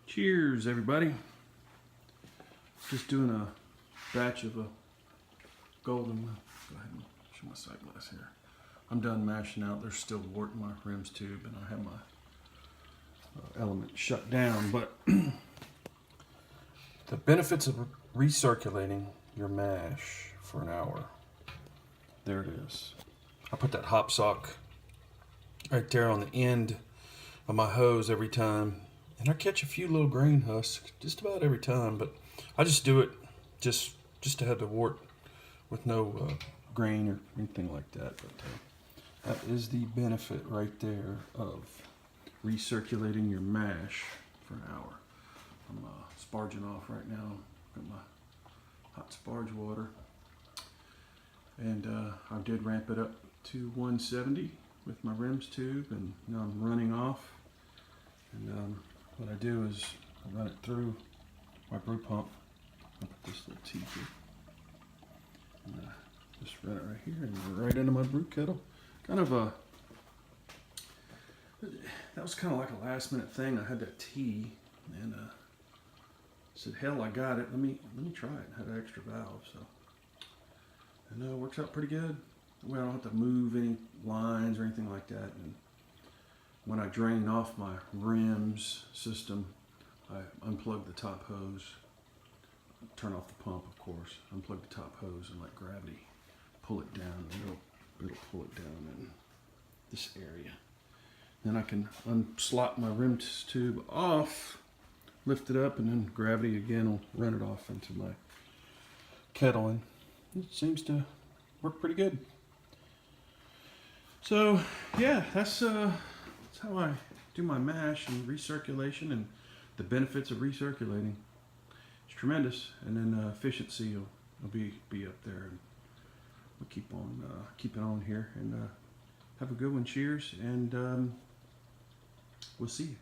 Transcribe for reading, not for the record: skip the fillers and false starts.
Cheers, everybody. Just doing a batch of a golden. Go ahead and show my sight glass here. I'm done mashing out. There's still wort in my rims tube, and I have my element shut down. But the benefits of recirculating your mash for an hour. There it is. I put that hop sock right there on the end of my hose every time. And I catch a few little grain husks just about every time, but I just do it just to have the wort with no grain or anything like that. But that is the benefit right there of recirculating your mash for an hour. I'm sparging off right now. Got my hot sparge water, and I did ramp it up to 170 with my rims tube, and now I'm running off. And what I do is I run it through my brew pump. I put this little teeth here. And just run it right here and right into my brew kettle. Kind of a, that was kind of like a last minute thing. I had that tea and said, hell, I got it. Let me try it. I had an extra valve, so. And it works out pretty good. Well, I don't have to move any lines or anything like that. And when I drain off my rims system, I unplug the top hose, turn off the pump, of course, unplug the top hose and let gravity pull it down. It'll pull it down in this area. Then I can unslot my rim tube off, lift it up, and then gravity again will run it off into my kettle, and it seems to work pretty good. So yeah, that's how I do my mash and recirculation, and the benefits of recirculating. It's tremendous, and then efficiency will be up there, and we'll keep it on here, and have a good one. Cheers, and we'll see you.